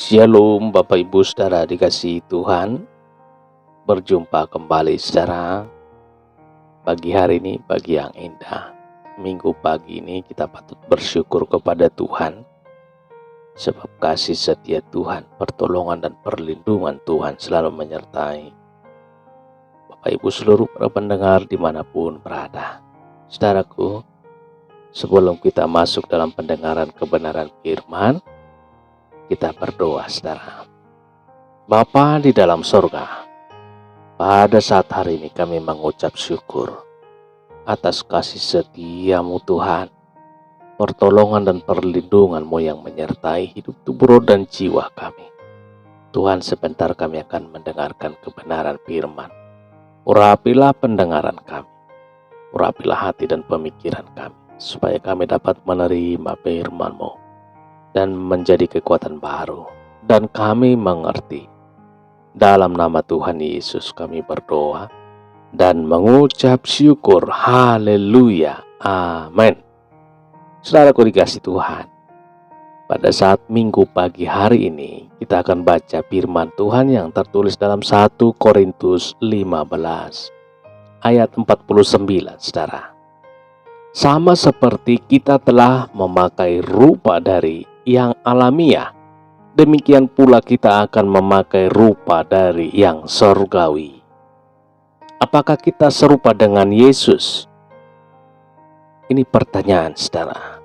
Shalom Bapak Ibu Saudara dikasihi Tuhan. Berjumpa kembali saudara. Pagi hari ini pagi yang indah. Minggu pagi ini kita patut bersyukur kepada Tuhan, sebab kasih setia Tuhan, pertolongan dan perlindungan Tuhan selalu menyertai Bapak Ibu seluruh para pendengar dimanapun berada. Saudaraku, sebelum kita masuk dalam pendengaran kebenaran firman, kita berdoa saudara. Bapa di dalam sorga, pada saat hari ini kami mengucap syukur atas kasih setiamu Tuhan, pertolongan dan perlindunganmu yang menyertai hidup tubuh roh dan jiwa kami. Tuhan, sebentar kami akan mendengarkan kebenaran firman. Urapilah pendengaran kami, urapilah hati dan pemikiran kami, supaya kami dapat menerima firman-Mu dan menjadi kekuatan baru, dan kami mengerti. Dalam nama Tuhan Yesus kami berdoa dan mengucap syukur. Haleluya, amin. Saudaraku dikasihi Tuhan, pada saat minggu pagi hari ini kita akan baca firman Tuhan yang tertulis dalam 1 Korintus 15 ayat 49. Saudara, sama seperti kita telah memakai rupa dari yang alamiah, demikian pula kita akan memakai rupa dari yang surgawi. Apakah kita serupa dengan Yesus? Ini pertanyaan saudara.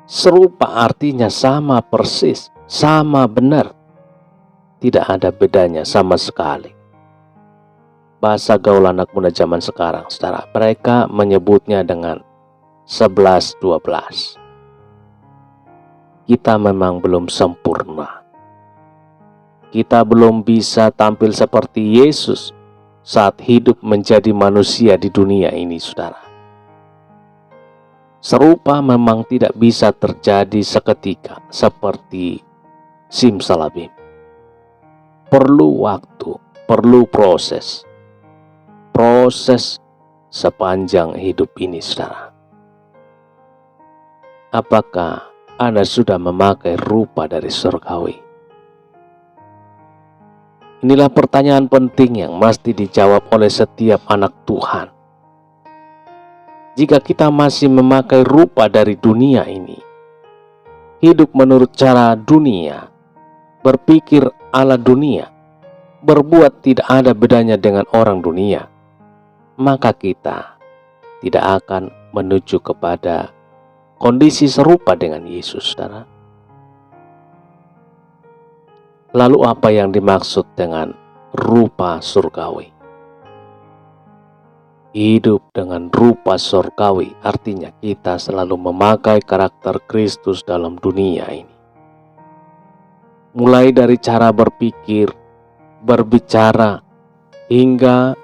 Serupa artinya sama persis, sama benar. Tidak ada bedanya sama sekali. Bahasa gaul anak muda zaman sekarang saudara, mereka menyebutnya dengan 11-12. Kita memang belum sempurna. Kita belum bisa tampil seperti Yesus saat hidup menjadi manusia di dunia ini, saudara. Serupa memang tidak bisa terjadi seketika seperti simsalabim. Perlu waktu, perlu proses sepanjang hidup ini, saudara. Apakah Anda sudah memakai rupa dari surgawi? Inilah pertanyaan penting yang mesti dijawab oleh setiap anak Tuhan. Jika kita masih memakai rupa dari dunia ini, hidup menurut cara dunia, berpikir ala dunia, berbuat tidak ada bedanya dengan orang dunia, maka kita tidak akan menuju kepada kondisi serupa dengan Yesus, saudara. Lalu apa yang dimaksud dengan rupa surgawi? Hidup dengan rupa surgawi artinya kita selalu memakai karakter Kristus dalam dunia ini. Mulai dari cara berpikir, berbicara, hingga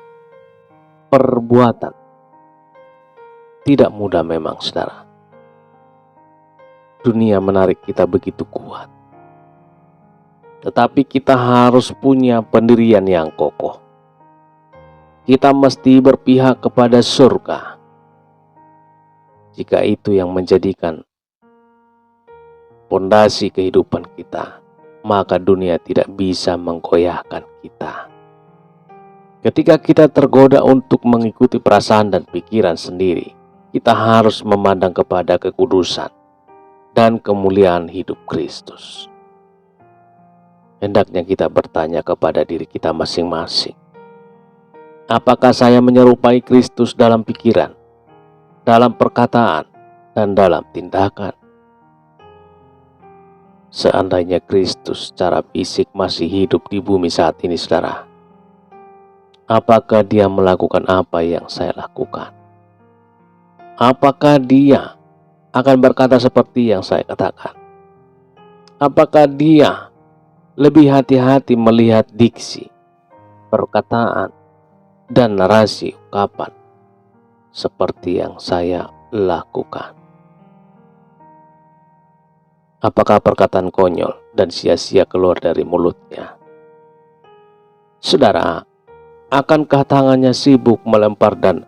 perbuatan. Tidak mudah memang, saudara. Dunia menarik kita begitu kuat, tetapi kita harus punya pendirian yang kokoh. Kita mesti berpihak kepada surga. Jika itu yang menjadikan pondasi kehidupan kita, maka dunia tidak bisa menggoyahkan kita. Ketika kita tergoda untuk mengikuti perasaan dan pikiran sendiri, kita harus memandang kepada kekudusan dan kemuliaan hidup Kristus. Hendaknya kita bertanya kepada diri kita masing-masing. Apakah saya menyerupai Kristus dalam pikiran, dalam perkataan, dan dalam tindakan? Seandainya Kristus secara fisik masih hidup di bumi saat ini, saudara, apakah dia melakukan apa yang saya lakukan? Apakah dia akan berkata seperti yang saya katakan? Apakah dia lebih hati-hati melihat diksi, perkataan, dan narasi ungkapan seperti yang saya lakukan? Apakah perkataan konyol dan sia-sia keluar dari mulutnya? Saudara, akankah tangannya sibuk melempar dan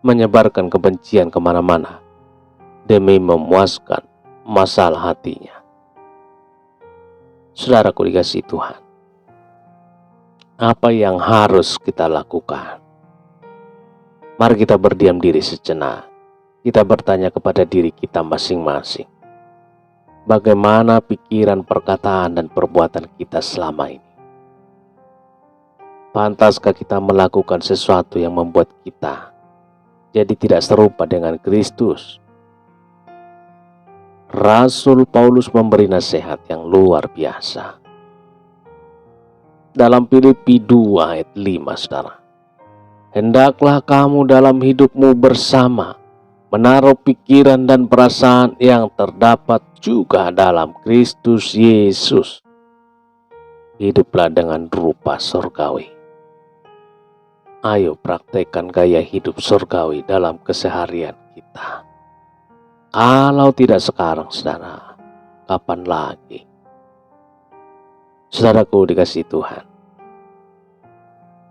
menyebarkan kebencian kemana-mana demi memuaskan masalah hatinya? Saudaraku dikasihi Tuhan, apa yang harus kita lakukan? Mari kita berdiam diri sejenak. Kita bertanya kepada diri kita masing-masing. Bagaimana pikiran, perkataan, dan perbuatan kita selama ini? Pantaskah kita melakukan sesuatu yang membuat kita jadi tidak serupa dengan Kristus? Rasul Paulus memberi nasihat yang luar biasa. Dalam Filipi 2 ayat 5, saudara. Hendaklah kamu dalam hidupmu bersama menaruh pikiran dan perasaan yang terdapat juga dalam Kristus Yesus. Hiduplah dengan rupa surgawi. Ayo praktekkan gaya hidup surgawi dalam keseharian kita. Kalau tidak sekarang, saudara, kapan lagi? Saudaraku dikasihi Tuhan,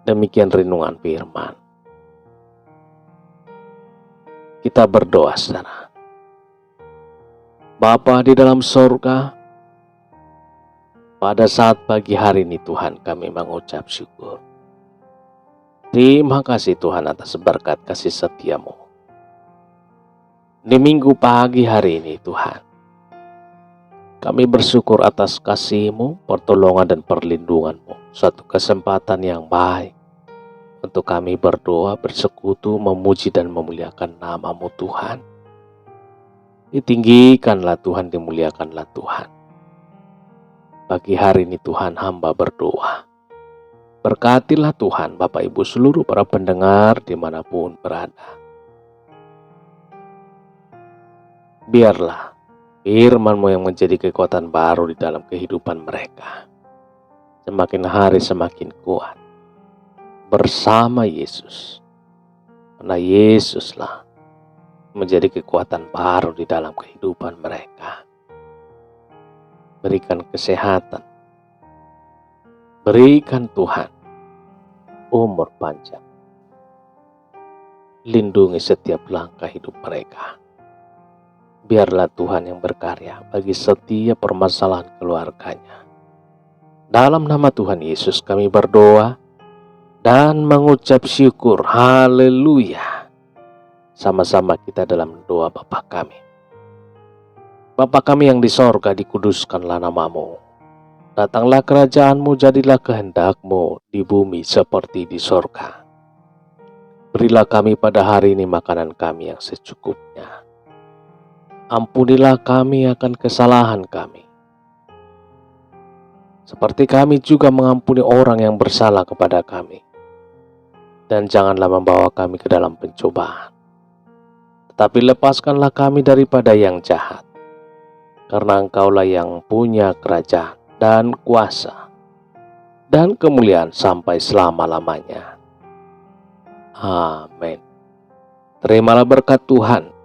demikian renungan firman. Kita berdoa, saudara. Bapa di dalam surga, pada saat pagi hari ini Tuhan kami mengucap syukur. Terima kasih Tuhan atas berkat kasih setia-Mu. Di minggu pagi hari ini Tuhan, kami bersyukur atas kasih-Mu, pertolongan dan perlindungan-Mu. Suatu kesempatan yang baik untuk kami berdoa, bersekutu, memuji dan memuliakan nama-Mu Tuhan. Ditinggikanlah Tuhan, dimuliakanlah Tuhan. Pagi hari ini Tuhan hamba berdoa. Berkatilah Tuhan Bapak Ibu seluruh para pendengar dimanapun berada. Biarlah firman-Mu yang menjadi kekuatan baru di dalam kehidupan mereka. Semakin hari semakin kuat. Bersama Yesus. Karena Yesuslah menjadi kekuatan baru di dalam kehidupan mereka. Berikan kesehatan. Berikan Tuhan umur panjang. Lindungi setiap langkah hidup mereka. Biarlah Tuhan yang berkarya bagi setiap permasalahan keluarganya. Dalam nama Tuhan Yesus kami berdoa dan mengucap syukur. Haleluya. Sama-sama kita dalam doa Bapa kami. Bapa kami yang di sorga, dikuduskanlah nama-Mu. Datanglah kerajaan-Mu, jadilah kehendak-Mu di bumi seperti di sorga. Berilah kami pada hari ini makanan kami yang secukupnya. Ampunilah kami akan kesalahan kami, seperti kami juga mengampuni orang yang bersalah kepada kami. Dan janganlah membawa kami ke dalam pencobaan, tetapi lepaskanlah kami daripada yang jahat. Karena Engkaulah yang punya kerajaan dan kuasa dan kemuliaan sampai selama-lamanya. Amin. Terimalah berkat Tuhan.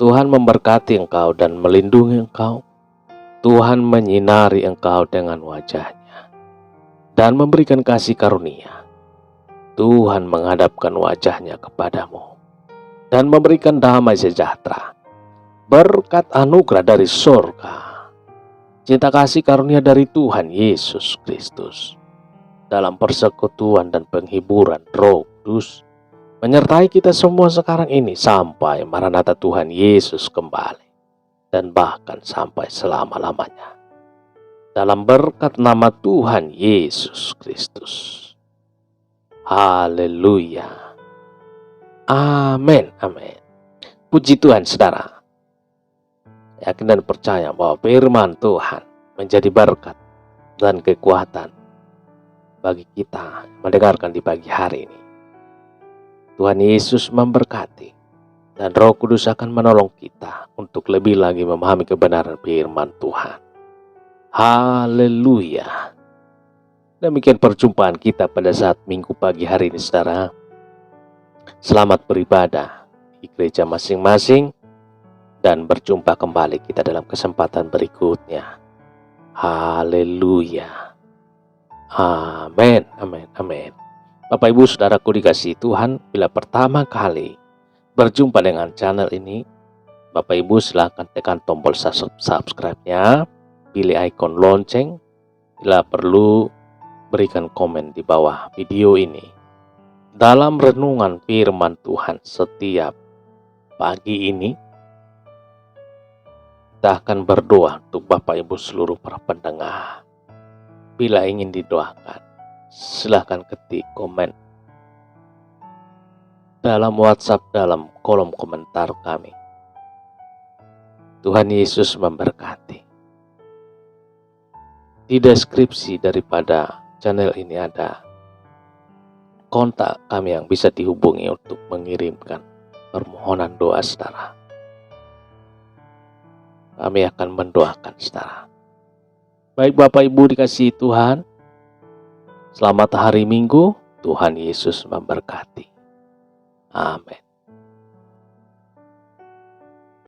Tuhan memberkati engkau dan melindungi engkau. Tuhan menyinari engkau dengan wajah-Nya dan memberikan kasih karunia. Tuhan menghadapkan wajah-Nya kepadamu dan memberikan damai sejahtera, berkat anugerah dari surga, cinta kasih karunia dari Tuhan Yesus Kristus, dalam persekutuan dan penghiburan Roh Kudus, menyertai kita semua sekarang ini sampai Maranatha Tuhan Yesus kembali, dan bahkan sampai selama-lamanya. Dalam berkat nama Tuhan Yesus Kristus. Haleluya. Amin. Amin. Puji Tuhan saudara. Yakin dan percaya bahwa firman Tuhan menjadi berkat dan kekuatan bagi kita mendengarkan di pagi hari ini. Tuhan Yesus memberkati dan Roh Kudus akan menolong kita untuk lebih lagi memahami kebenaran firman Tuhan. Haleluya. Demikian perjumpaan kita pada saat minggu pagi hari ini saudara. Selamat beribadah di gereja masing-masing dan berjumpa kembali kita dalam kesempatan berikutnya. Haleluya. Amin. Amin. Amin. Bapak Ibu Saudaraku dikasihi Tuhan, bila pertama kali berjumpa dengan channel ini, Bapak Ibu silakan tekan tombol subscribe-nya, pilih ikon lonceng, Bila perlu, berikan komen di bawah video ini. Dalam renungan firman Tuhan setiap pagi ini, kita akan berdoa untuk Bapak Ibu seluruh para pendengar. Bila ingin didoakan, silahkan ketik komen dalam WhatsApp dalam kolom komentar kami. Tuhan Yesus memberkati. Di deskripsi daripada channel ini ada kontak kami yang bisa dihubungi untuk mengirimkan permohonan doa saudara. Kami akan mendoakan saudara. Baik Bapak Ibu dikasihi Tuhan, selamat hari Minggu, Tuhan Yesus memberkati. Amin.